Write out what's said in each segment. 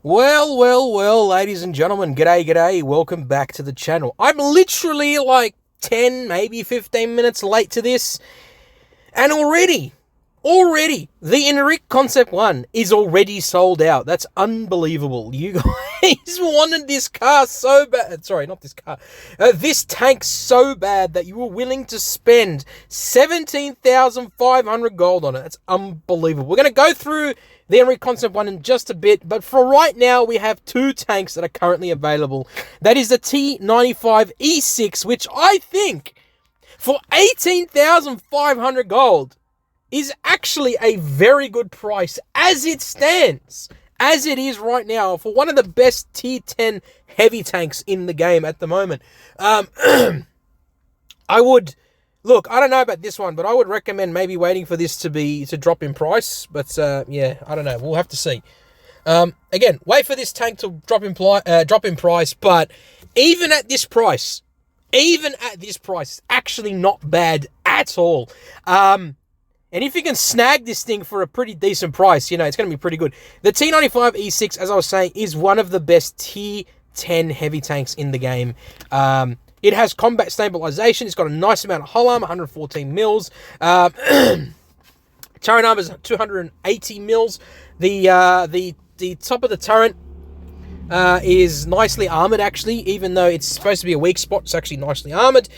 Well, ladies and gentlemen, g'day, welcome back to the channel. I'm literally like 10, maybe 15 minutes late to this, and already, the Erich Konzept 1 is already sold out. That's unbelievable. You guys wanted this car so bad. Sorry, not this car. This tank so bad that you were willing to spend 17,500 gold on it. That's unbelievable. We're going to go through the Erich Konzept 1 in just a bit, but for right now, we have two tanks that are currently available. That is the T95 E6, which I think, for 18,500 gold, is actually a very good price as it stands, as it is right now, for one of the best tier 10 heavy tanks in the game at the moment. I don't know about this one, but I would recommend maybe waiting for this to drop in price. But yeah, I don't know. We'll have to see. Again, wait for this tank to drop in price. But even at this price, it's actually not bad at all. And if you can snag this thing for a pretty decent price, you know, it's going to be pretty good. The T95 E6, as I was saying, is one of the best tier 10 heavy tanks in the game. It has combat stabilization. It's got a nice amount of hull armor, 114 mils. Turret armor is 280 mils. The top of the turret is nicely armored, actually, even though it's supposed to be a weak spot. It's actually nicely armored.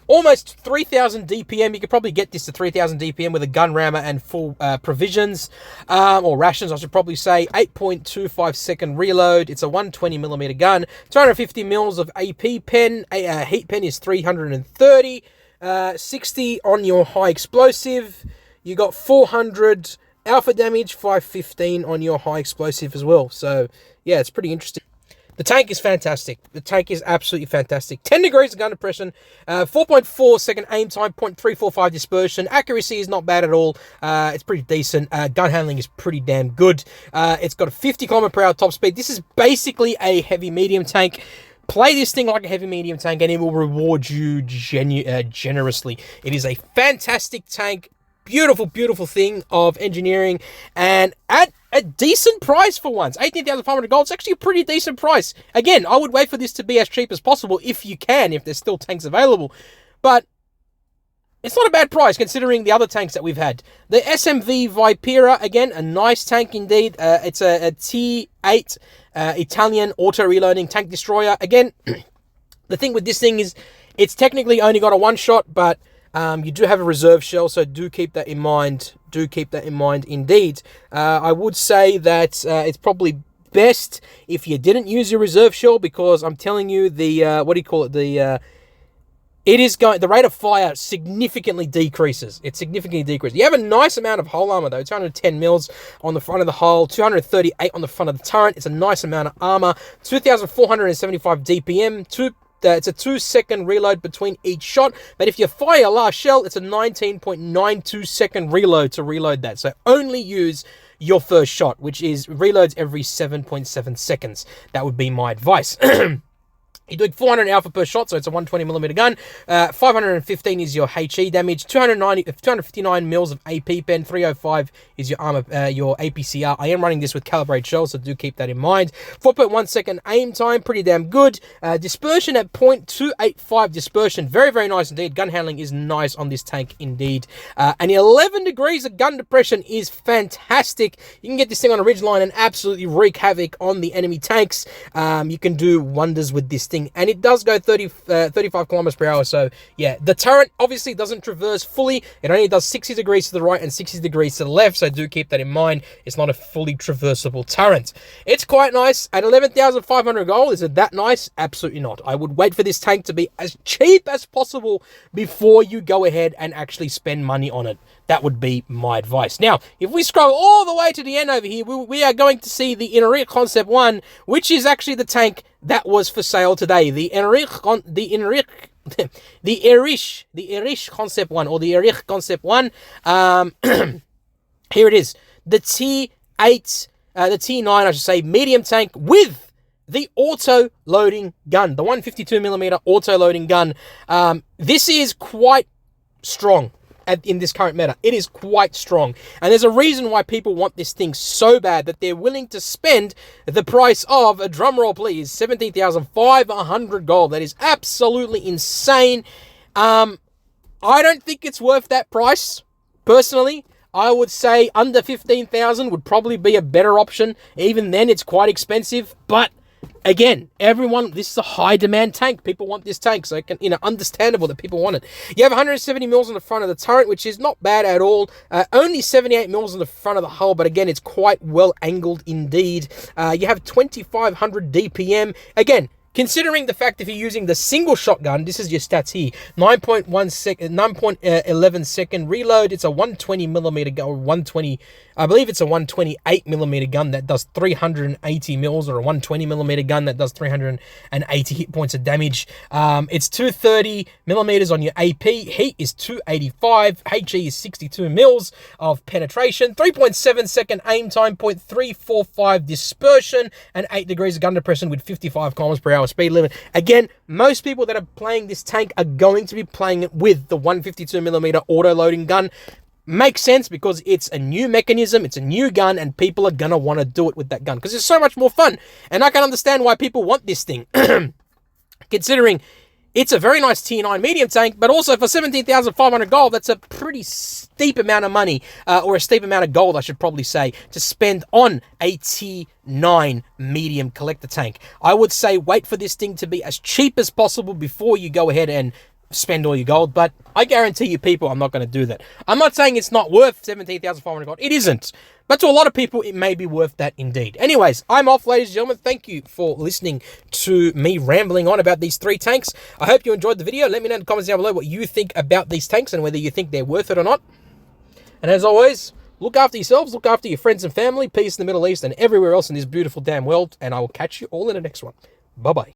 Almost 3,000 DPM. You could probably get this to 3,000 DPM with a gun rammer and full provisions, or rations, I should probably say. 8.25 second reload. It's a 120mm gun. 250 mils of AP pen. Heat pen is 330. 60 on your high explosive. You got 400 alpha damage, 515 on your high explosive as well. So, yeah, it's pretty interesting. The tank is fantastic. The tank is absolutely fantastic. 10 degrees of gun depression, 4.4 second aim time, 0.345 dispersion. Accuracy is not bad at all. It's pretty decent. Gun handling is pretty damn good. It's got a 50 km/h top speed. This is basically a heavy medium tank. Play this thing like a heavy medium tank and it will reward you generously. It is a fantastic tank. Beautiful thing of engineering, and at a decent price for once. 18,500 gold is actually a pretty decent price. Again, I would wait for this to be as cheap as possible if you can, if there's still tanks available. But it's not a bad price considering the other tanks that we've had. The SMV Vipera, again, a nice tank indeed. It's a T8 Italian auto-reloading tank destroyer. Again, the thing with this thing is it's technically only got a one-shot, but you do have a reserve shell, so do keep that in mind. Indeed. I would say that it's probably best if you didn't use your reserve shell, because I'm telling you, the the rate of fire significantly decreases. It significantly decreases. You have a nice amount of hull armor though, 210 mils on the front of the hull, 238 on the front of the turret. It's a nice amount of armor, 2,475 DPM, it's a 2-second reload between each shot, but if you fire your last shell, it's a 19.92 second reload to reload that. So only use your first shot, which is reloads every 7.7 seconds. That would be my advice. You're doing 400 alpha per shot, so it's a 120mm gun. 515 is your HE damage. 259 mils of AP pen. 305 is your armor, your APCR. I am running this with calibrated shells, so do keep that in mind. 4.1 second aim time, pretty damn good. Dispersion at 0.285 dispersion. Very nice indeed. Gun handling is nice on this tank indeed. And 11 degrees of gun depression is fantastic. You can get this thing on a ridgeline and absolutely wreak havoc on the enemy tanks. You can do wonders with this thing. And it does go 35 km/h. So yeah, the turret obviously doesn't traverse fully. It only does 60 degrees to the right and 60 degrees to the left. So do keep that in mind. It's not a fully traversable turret. It's quite nice. At 11,500 gold, is it that nice? Absolutely not. I would wait for this tank to be as cheap as possible before you go ahead and actually spend money on it. That would be my advice. Now, if we scroll all the way to the end over here, we are going to see the Erich Konzept 1, which is actually the tank that was for sale today. The Erich Konzept 1, or the Erich Konzept 1. Here it is. The T8, the T9, I should say, medium tank with the auto-loading gun. The 152mm auto-loading gun. This is quite strong. in this current meta. It is quite strong. And there's a reason why people want this thing so bad that they're willing to spend the price of, a drum roll please, 17,500 gold. That is absolutely insane. I don't think it's worth that price, personally. I would say under 15,000 would probably be a better option. Even then, it's quite expensive. But again, this is a high demand tank. People want this tank, so understandable that people want it. You have 170 mils on the front of the turret, which is not bad at all. Only 78 mils on the front of the hull, but again, it's quite well angled indeed. You have 2,500 DPM. Again, considering the fact if you're using the single shotgun, this is your stats here, 9.11 second reload. It's a 120 millimeter gun, I believe it's a 128 millimeter gun that does 380 mils, or a 120 millimeter gun that does 380 hit points of damage. It's 230 millimeters on your AP. Heat is 285. HE is 62 mils of penetration. 3.7 second aim time, 0.345 dispersion, and 8 degrees of gun depression with 55 kilometers per hour speed limit. Again, most people that are playing this tank are going to be playing it with the 152 millimeter auto loading gun. Makes sense because it's a new mechanism, it's a new gun, and people are going to want to do it with that gun because it's so much more fun. And I can understand why people want this thing, considering it's a very nice tier 9 medium tank, but also for 17,500 gold, that's a pretty steep amount of money, or a steep amount of gold, I should probably say, to spend on a tier 9 medium collector tank. I would say wait for this thing to be as cheap as possible before you go ahead and spend all your gold, but I guarantee you people, I'm not going to do that. I'm not saying it's not worth 17,500 gold. It isn't. But to a lot of people, it may be worth that indeed. Anyways, I'm off, ladies and gentlemen. Thank you for listening to me rambling on about these 3 tanks. I hope you enjoyed the video. Let me know in the comments down below what you think about these tanks and whether you think they're worth it or not. And as always, look after yourselves, look after your friends and family, peace in the Middle East and everywhere else in this beautiful damn world, and I will catch you all in the next one. Bye-bye.